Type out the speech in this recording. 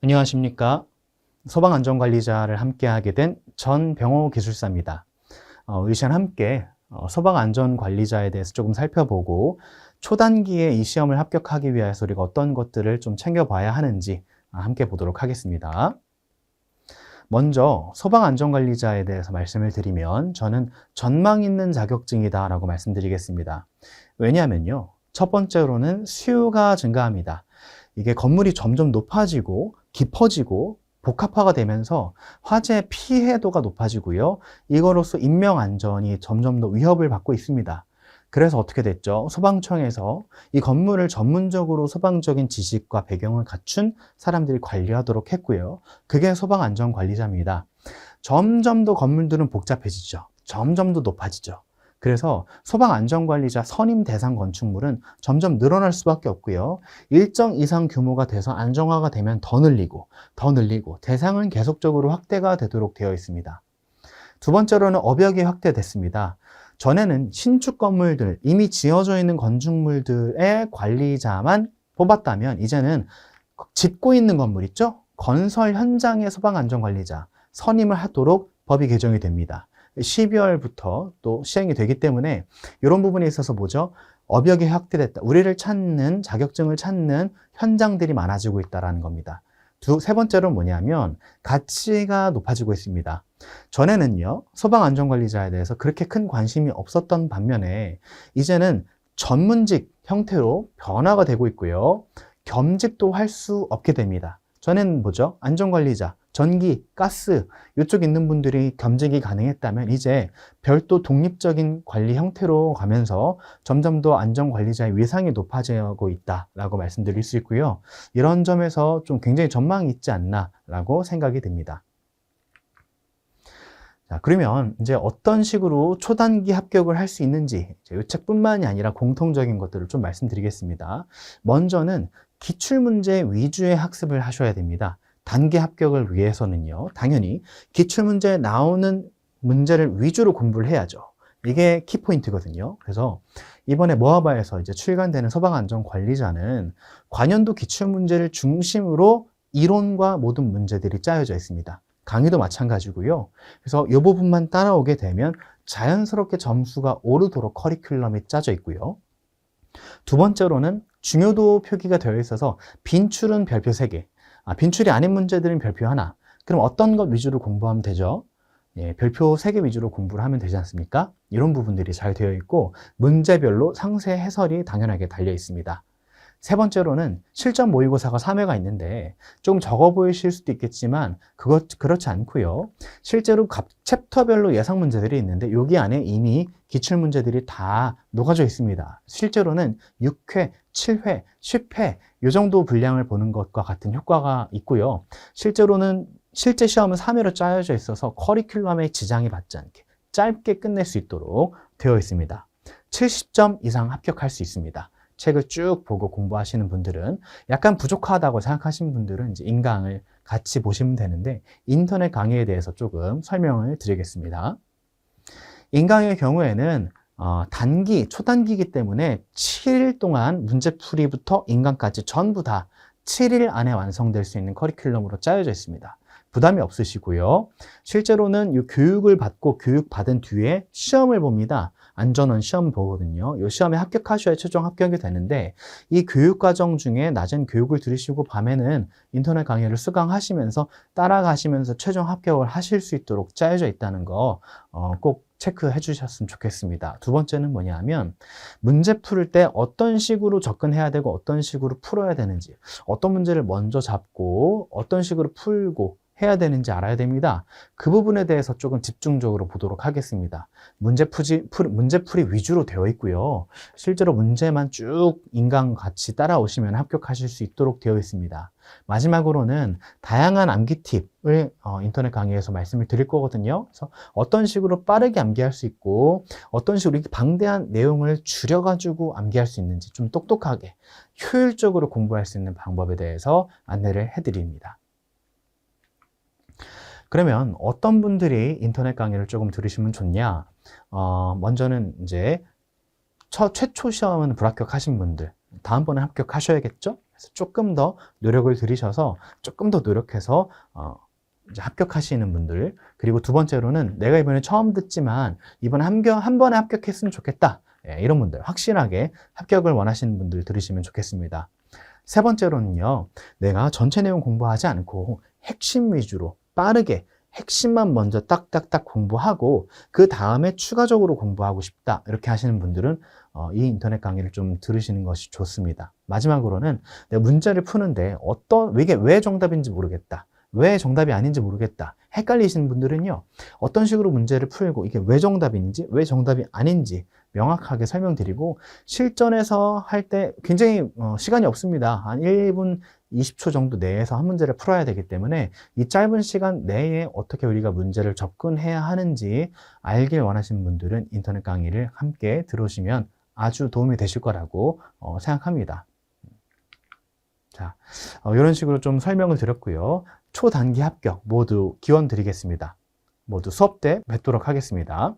안녕하십니까. 소방안전관리자를 함께하게 된 전병호 기술사입니다. 우리 시간 함께 소방안전관리자에 대해서 조금 살펴보고 초단기에 이 시험을 합격하기 위해서 우리가 어떤 것들을 좀 챙겨봐야 하는지 함께 보도록 하겠습니다. 먼저 소방안전관리자에 대해서 말씀을 드리면 저는 전망 있는 자격증이다 라고 말씀드리겠습니다. 왜냐하면요, 첫 번째로는 수요가 증가합니다. 이게 건물이 점점 높아지고 깊어지고 복합화가 되면서 화재 피해도가 높아지고요. 이거로써 인명안전이 점점 더 위협을 받고 있습니다. 그래서 어떻게 됐죠? 소방청에서 이 건물을 전문적으로 소방적인 지식과 배경을 갖춘 사람들이 관리하도록 했고요. 그게 소방안전관리자입니다. 점점 더 건물들은 복잡해지죠. 점점 더 높아지죠. 그래서 소방안전관리자 선임 대상 건축물은 점점 늘어날 수밖에 없고요. 일정 이상 규모가 돼서 안정화가 되면 더 늘리고 대상은 계속적으로 확대가 되도록 되어 있습니다. 두 번째로는 업역이 확대됐습니다. 전에는 신축 건물들, 이미 지어져 있는 건축물들의 관리자만 뽑았다면 이제는 짓고 있는 건물 있죠? 건설 현장의 소방안전관리자 선임을 하도록 법이 개정이 됩니다. 12월부터 또 시행이 되기 때문에 이런 부분에 있어서 뭐죠? 업역이 확대됐다. 우리를 찾는, 자격증을 찾는 현장들이 많아지고 있다는 겁니다. 세 번째로는 뭐냐면 가치가 높아지고 있습니다. 전에는요, 소방안전관리자에 대해서 그렇게 큰 관심이 없었던 반면에 이제는 전문직 형태로 변화가 되고 있고요. 겸직도 할 수 없게 됩니다. 전에는 뭐죠? 안전관리자, 전기, 가스 이쪽 있는 분들이 겸직이 가능했다면 이제 별도 독립적인 관리 형태로 가면서 점점 더 안전관리자의 위상이 높아지고 있다라고 말씀드릴 수 있고요. 이런 점에서 좀 굉장히 전망이 있지 않나라고 생각이 듭니다. 자, 그러면 이제 어떤 식으로 초단기 합격을 할 수 있는지 이 책뿐만이 아니라 공통적인 것들을 좀 말씀드리겠습니다. 먼저는 기출문제 위주의 학습을 하셔야 됩니다. 단기 합격을 위해서는요, 당연히 기출문제에 나오는 문제를 위주로 공부를 해야죠. 이게 키포인트거든요. 그래서 이번에 모아바에서 이제 출간되는 소방안전관리자는 관연도 기출문제를 중심으로 이론과 모든 문제들이 짜여져 있습니다. 강의도 마찬가지고요. 그래서 이 부분만 따라오게 되면 자연스럽게 점수가 오르도록 커리큘럼이 짜져 있고요. 두 번째로는 중요도 표기가 되어 있어서 빈출은 별표 3개, 빈출이 아닌 문제들은 별표 1. 그럼 어떤 것 위주로 공부하면 되죠? 예, 별표 3개 위주로 공부를 하면 되지 않습니까? 이런 부분들이 잘 되어 있고 문제별로 상세 해설이 당연하게 달려 있습니다. 세 번째로는 실전 모의고사가 3회가 있는데 좀 적어 보이실 수도 있겠지만 그렇지 않고요. 실제로 각 챕터별로 예상 문제들이 있는데 여기 안에 이미 기출 문제들이 다 녹아져 있습니다. 실제로는 6회, 7회, 10회 이 정도 분량을 보는 것과 같은 효과가 있고요. 실제 시험은 3회로 짜여져 있어서 커리큘럼에 지장이 받지 않게 짧게 끝낼 수 있도록 되어 있습니다. 70점 이상 합격할 수 있습니다. 책을 쭉 보고 공부하시는 분들은 약간 부족하다고 생각하시는 분들은 이제 인강을 같이 보시면 되는데 인터넷 강의에 대해서 조금 설명을 드리겠습니다. 인강의 경우에는 초단기이기 때문에 7일 동안 문제풀이부터 인강까지 전부 다 7일 안에 완성될 수 있는 커리큘럼으로 짜여져 있습니다. 부담이 없으시고요. 실제로는 이 교육을 받고 교육받은 뒤에 시험을 봅니다. 안전원 시험 보거든요. 이 시험에 합격하셔야 최종 합격이 되는데 이 교육 과정 중에 낮은 교육을 들으시고 밤에는 인터넷 강의를 수강하시면서 따라가시면서 최종 합격을 하실 수 있도록 짜여져 있다는 거 꼭 체크해 주셨으면 좋겠습니다. 두 번째는 뭐냐면 문제 풀 때 어떤 식으로 접근해야 되고 어떤 식으로 풀어야 되는지, 어떤 문제를 먼저 잡고 어떤 식으로 풀고 해야 되는지 알아야 됩니다. 그 부분에 대해서 조금 집중적으로 보도록 하겠습니다. 문제풀이 위주로 되어 있고요. 실제로 문제만 쭉 인강 같이 따라오시면 합격하실 수 있도록 되어 있습니다. 마지막으로는 다양한 암기 팁을 인터넷 강의에서 말씀을 드릴 거거든요. 그래서 어떤 식으로 빠르게 암기할 수 있고 어떤 식으로 이렇게 방대한 내용을 줄여가지고 암기할 수 있는지 좀 똑똑하게 효율적으로 공부할 수 있는 방법에 대해서 안내를 해드립니다. 그러면 어떤 분들이 인터넷 강의를 조금 들으시면 좋냐? 먼저는 이제 최초 시험은 불합격하신 분들, 다음번에 합격하셔야겠죠? 그래서 조금 더 노력을 들이셔서 조금 더 노력해서 이제 합격하시는 분들, 그리고 두 번째로는 내가 이번에 처음 듣지만 이번에 한 번에 합격했으면 좋겠다. 예, 이런 분들, 확실하게 합격을 원하시는 분들 들으시면 좋겠습니다. 세 번째로는요, 내가 전체 내용 공부하지 않고 핵심 위주로 빠르게 핵심만 먼저 딱딱딱 공부하고 그 다음에 추가적으로 공부하고 싶다, 이렇게 하시는 분들은 이 인터넷 강의를 좀 들으시는 것이 좋습니다. 마지막으로는 내가 문제를 푸는데 이게 왜 정답인지 모르겠다, 왜 정답이 아닌지 모르겠다, 헷갈리시는 분들은요, 어떤 식으로 문제를 풀고 이게 왜 정답인지 왜 정답이 아닌지 명확하게 설명드리고, 실전에서 할 때 굉장히 시간이 없습니다. 한 1분 20초 정도 내에서 한 문제를 풀어야 되기 때문에 이 짧은 시간 내에 어떻게 우리가 문제를 접근해야 하는지 알길 원하시는 분들은 인터넷 강의를 함께 들으시면 아주 도움이 되실 거라고 생각합니다. 자, 이런 식으로 좀 설명을 드렸고요. 초단기 합격 모두 기원 드리겠습니다. 모두 수업 때 뵙도록 하겠습니다.